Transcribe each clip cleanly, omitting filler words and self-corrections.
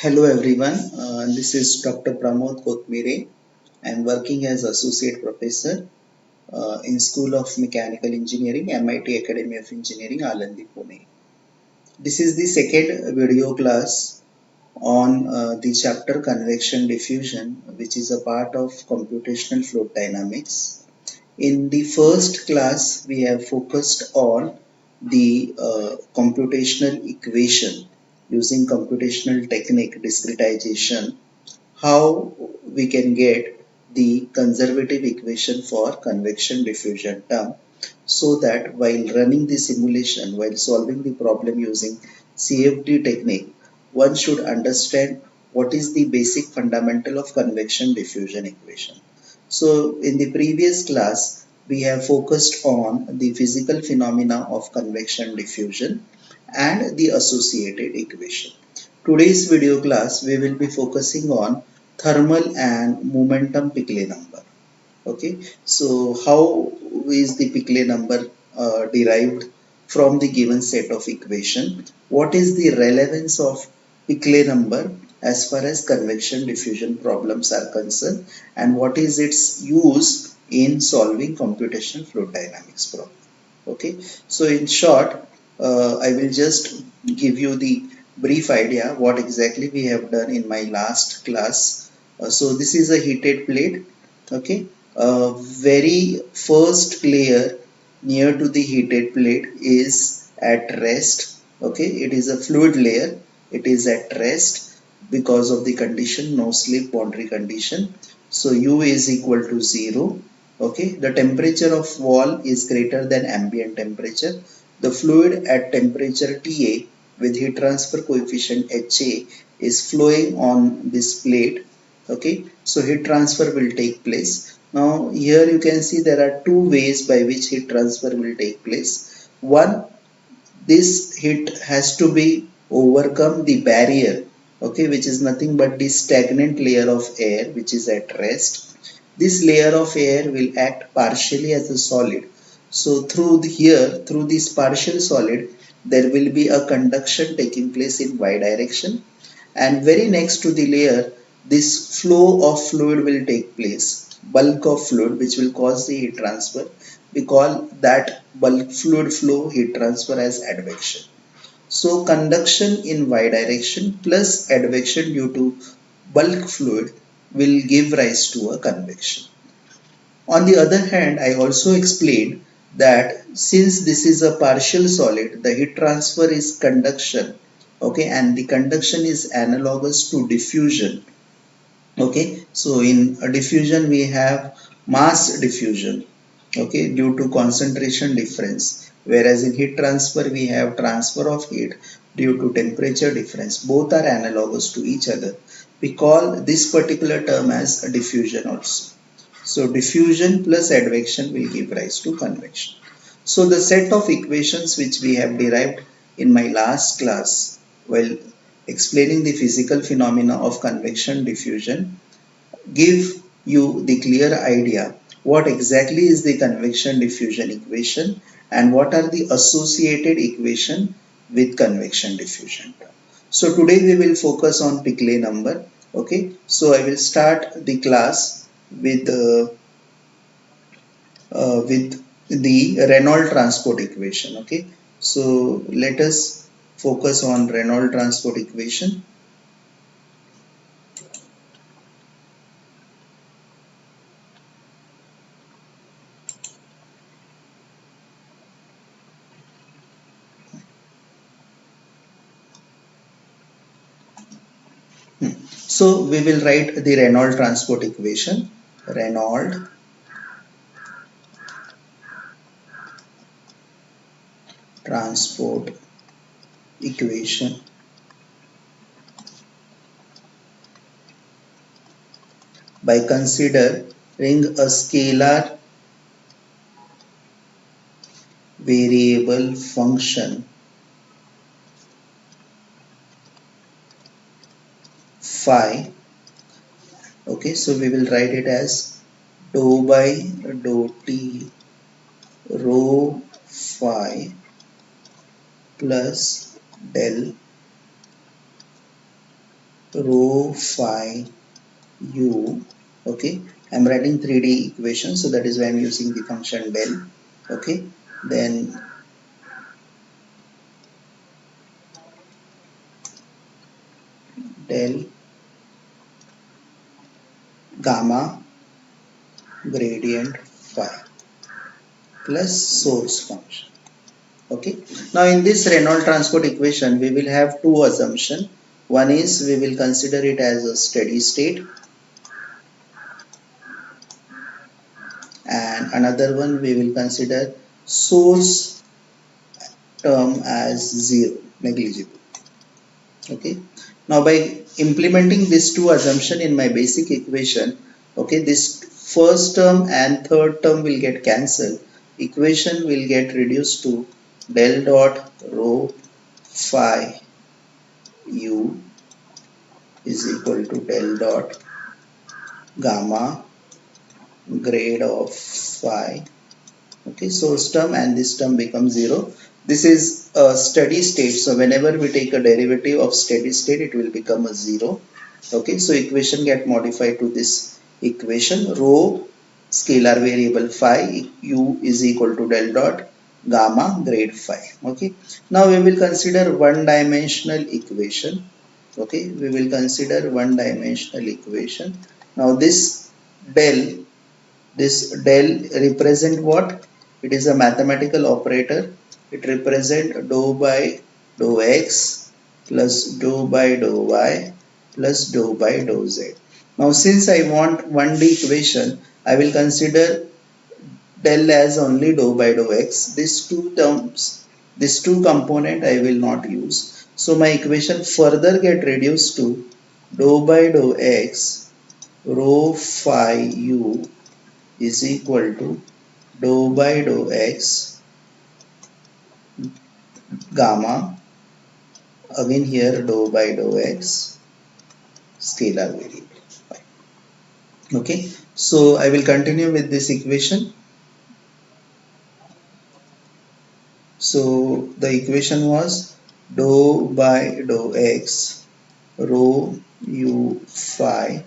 Hello everyone, this is Dr. Pramod Kothmire. I am working as Associate Professor in School of Mechanical Engineering, MIT Academy of Engineering, Alandi, Pune. This is the second video class on the chapter Convection Diffusion, which is a part of computational fluid dynamics. In the first class, we have focused on the computational equation using computational technique discretization, how we can get the conservative equation for convection diffusion term, so that while running the simulation, while solving the problem using CFD technique, one should understand what is the basic fundamental of convection diffusion equation. So in the previous class, we have focused on the physical phenomena of convection diffusion and the associated equation. Today's video class, we will be focusing on thermal and momentum Piclet number. Okay, so how is the Piclet number derived from the given set of equation? What is the relevance of Piclet number as far as convection diffusion problems are concerned, and what is its use in solving computational fluid dynamics problem? Okay, so in short, I will just give you the brief idea what exactly we have done in my last class. So this is a heated plate. Okay, very first layer near to the heated plate is at rest. Okay, it is a fluid layer. It is at rest because of the condition no slip boundary condition. So U is equal to 0. Okay, the temperature of wall is greater than ambient temperature. The fluid at temperature Ta with heat transfer coefficient Ha is flowing on this plate. Okay, so heat transfer will take place. Now here you can see there are two ways by which heat transfer will take place. One, this heat has to be overcome the barrier, okay, which is nothing but the stagnant layer of air which is at rest. This layer of air will act partially as a solid. So through this partial solid, there will be a conduction taking place in y direction, and very next to the layer, this flow of fluid will take place, bulk of fluid, which will cause the heat transfer. We call that bulk fluid flow heat transfer as advection. So conduction in y direction plus advection due to bulk fluid will give rise to a convection. On the other hand, I also explained that since this is a partial solid, the heat transfer is conduction, okay, and the conduction is analogous to diffusion. Okay, so in a diffusion we have mass diffusion, okay, due to concentration difference, whereas in heat transfer we have transfer of heat due to temperature difference. Both are analogous to each other. We call this particular term as a diffusion also. So diffusion plus advection will give rise to convection. So the set of equations which we have derived in my last class while explaining the physical phenomena of convection diffusion give you the clear idea what exactly is the convection diffusion equation and what are the associated equation with convection diffusion. So today we will focus on Piclet number. Okay, so I will start the class with the Reynolds transport equation. Okay, so let us focus on Reynolds transport equation. So we will write the Reynolds transport equation. Reynolds transport equation by considering a scalar variable function phi. Okay, so we will write it as dou by dou t rho phi plus del rho phi u. Okay, I'm writing 3D equation, so that is why I'm using the function del. Okay, then del gamma gradient phi plus source function. Okay, now in this Reynolds transport equation we will have two assumptions. One is we will consider it as a steady state, and another one we will consider source term as zero, negligible. Okay, now by implementing these two assumption in my basic equation, okay, this first term and third term will get cancelled. Equation will get reduced to del dot rho phi u is equal to del dot gamma grade of phi. Okay, source term and this term becomes zero. This is a steady state, so whenever we take a derivative of steady state it will become a zero. Okay, so equation get modified to this equation: rho scalar variable phi u is equal to del dot gamma grade phi. Okay, now we will consider one dimensional equation. Okay, we will consider one dimensional equation. Now this del represent what? It is a mathematical operator. It represent dou by dou x plus dou by dou y plus dou by dou z. Now since I want 1D equation, I will consider del as only dou by dou x. These two terms, these two component I will not use. So my equation further get reduced to dou by dou x rho phi u is equal to dou by dou x gamma, again here dou by dou x scalar variable. Okay, so I will continue with this equation. So the equation was dou by dou x rho u phi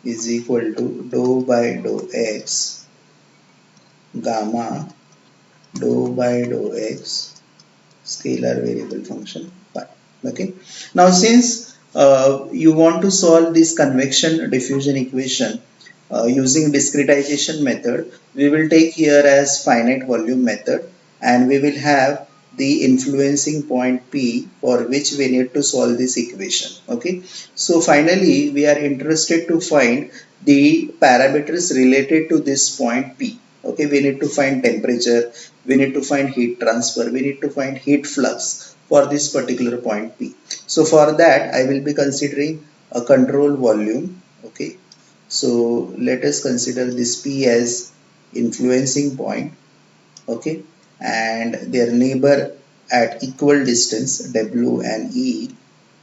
is equal to dou by dou x gamma dou by dou x scalar variable function phi. Okay, now since you want to solve this convection diffusion equation using discretization method, we will take here as finite volume method, and we will have the influencing point P for which we need to solve this equation. Okay, so finally we are interested to find the parameters related to this point P. Okay, we need to find temperature, we need to find heat transfer, we need to find heat flux for this particular point P. So for that I will be considering a control volume. Okay, so let us consider this P as influencing point. Okay, and their neighbor at equal distance W and E.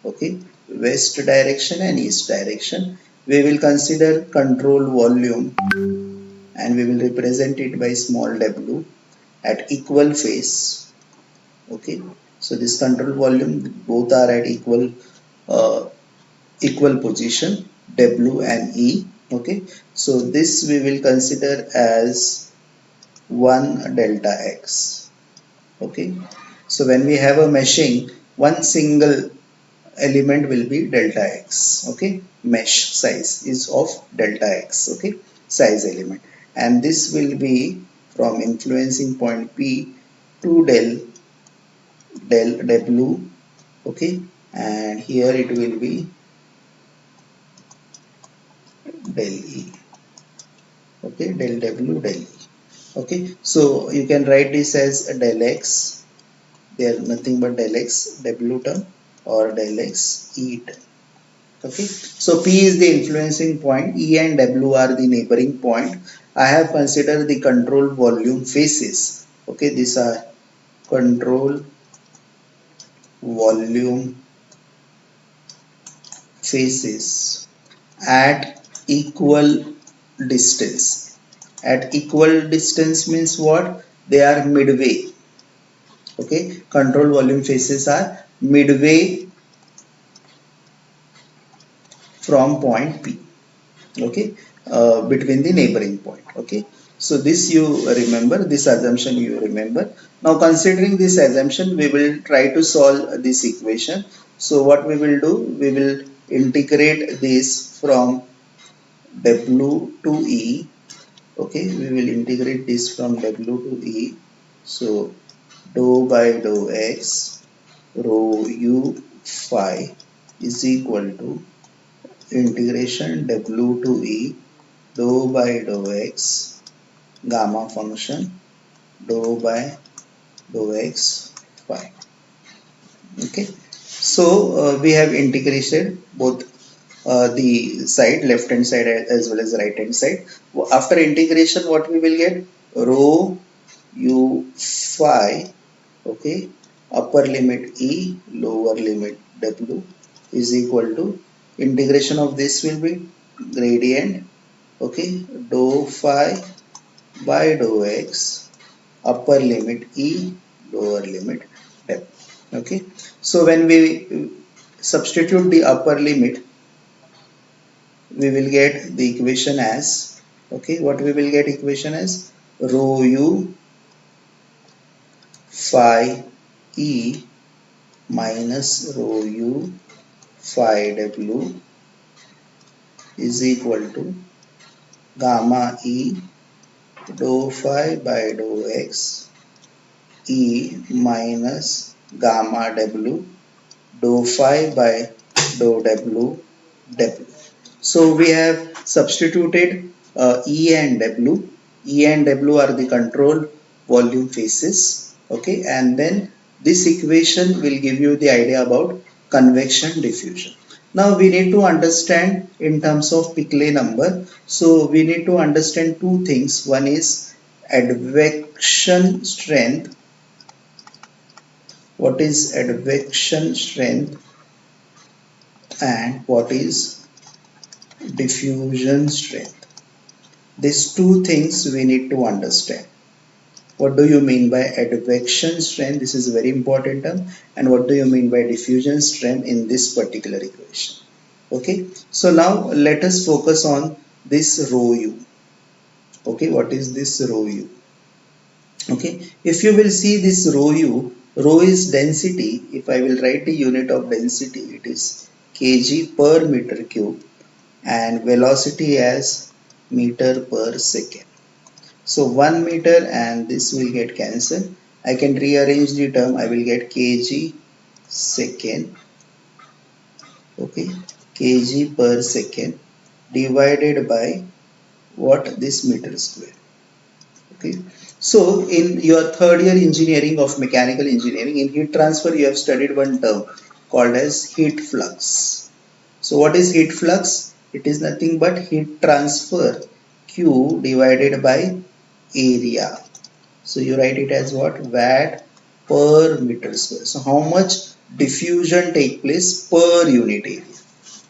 Okay, west direction and east direction. We will consider control volume and we will represent it by small w at equal phase. Okay, so this control volume both are at uh, equal position, w and e. Okay, so this we will consider as 1 delta x. Okay, so when we have a meshing, one single element will be delta x. Okay, mesh size is of delta x. Okay, size element, and this will be from influencing point P to del w. Okay, and here it will be del e. Okay, del w del e. Okay, so you can write this as del x, there nothing but del x w term, or del x e term. Okay, so P is the influencing point, E and W are the neighboring point. I have considered the control volume phases. Okay, these are control volume phases at equal distance. At equal distance means what? They are midway. Okay, control volume phases are midway from point P, okay, between the neighboring point, okay. So this you remember, this assumption you remember. Now considering this assumption, we will try to solve this equation. So what we will do, we will integrate this from W to E, okay, we will integrate this from W to E. So dou by dou x rho u phi is equal to integration W to E dou by dou x gamma function dou by dou x phi, okay. So we have integrated both the side, left hand side as well as right hand side. After integration, what we will get, rho u phi, okay, upper limit E lower limit W is equal to, integration of this will be gradient, okay, dou phi by dou x upper limit E lower limit W, okay. So when we substitute the upper limit, we will get the equation as, okay, what we will get equation as, rho u phi E minus rho u phi W is equal to gamma E dou phi by dou x E minus gamma W dou phi by dou W W. So we have substituted E and W. E and W are the control volume phases, okay, and then this equation will give you the idea about convection diffusion. Now we need to understand in terms of Piclet number. So we need to understand two things. One is advection strength. What is advection strength and what is diffusion strength? These two things we need to understand. What do you mean by advection strength? This is a very important term. And what do you mean by diffusion strength in this particular equation? Okay. So now let us focus on this rho u. Okay. What is this rho u? Okay. If you will see this rho u, rho is density. If I will write the unit of density, it is kg per meter cube, and velocity as meter per second. So 1 meter and this will get cancelled. I can rearrange the term. I will get kg second, okay, kg per second divided by what, this meter square, okay. So in your third year engineering of mechanical engineering, in heat transfer you have studied one term called as heat flux. So what is heat flux? It is nothing but heat transfer Q divided by area. So you write it as what? Watt per meter square. So how much diffusion take place per unit area.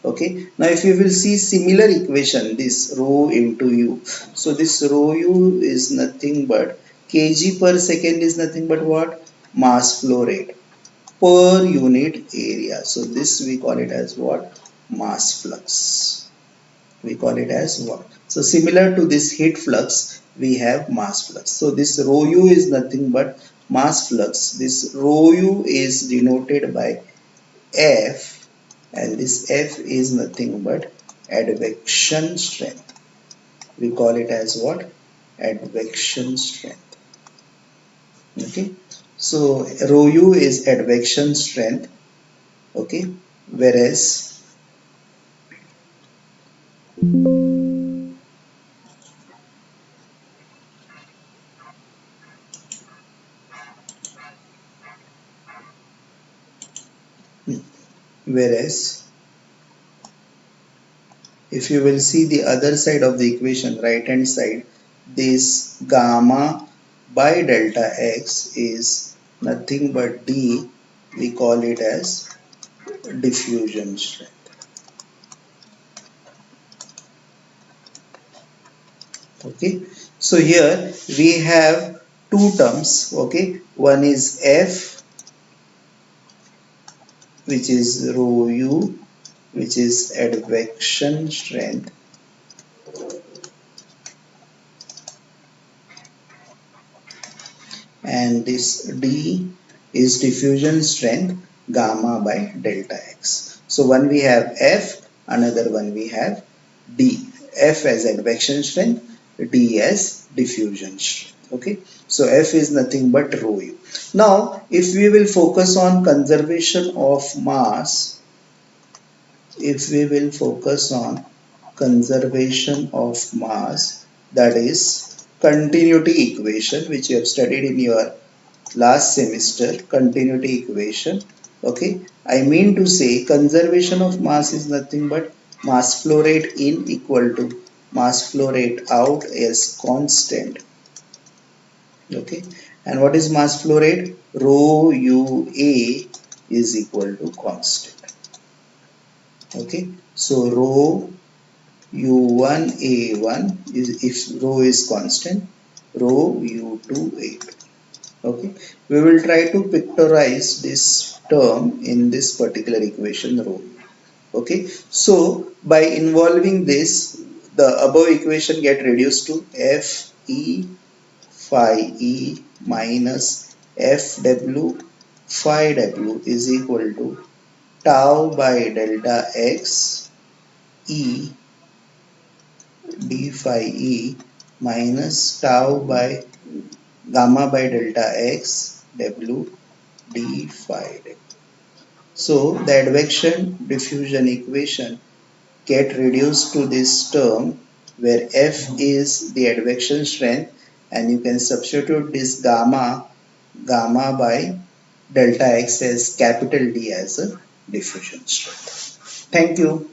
Okay. Now if you will see similar equation, this rho into U. So this rho U is nothing but kg per second is nothing but what? Mass flow rate per unit area. So this we call it as what? Mass flux. We call it as what? So similar to this heat flux, we have mass flux. So this rho u is nothing but mass flux. This rho u is denoted by F, and this F is nothing but advection strength. We call it as what? Advection strength. Okay. So rho u is advection strength. Okay. Whereas if you will see the other side of the equation, right hand side, this gamma by delta x is nothing but D. We call it as diffusion strength. Okay. So here we have two terms. Okay. One is F, which is rho u, which is advection strength, and this D is diffusion strength gamma by delta X. So one we have F, another one we have D. F as advection strength, D as diffusion strength. Okay, so F is nothing but rho u. Now, if we will focus on conservation of mass, if we will focus on conservation of mass, that is continuity equation, which you have studied in your last semester, continuity equation. Okay, I mean to say conservation of mass is nothing but mass flow rate in equal to mass flow rate out is constant. Okay, and what is mass flow rate? Rho UA is equal to constant. Okay, so rho U1 A1 is, if rho is constant, rho U2 A2. Okay, we will try to pictorize this term in this particular equation rho. Okay, so by involving this, the above equation get reduced to F E phi E minus F W phi W is equal to tau by delta X E d phi E minus tau by gamma by delta X W d phi W. So the advection diffusion equation get reduced to this term where F is the advection strength, and you can substitute this gamma by delta X as capital D as a diffusion strength. Thank you.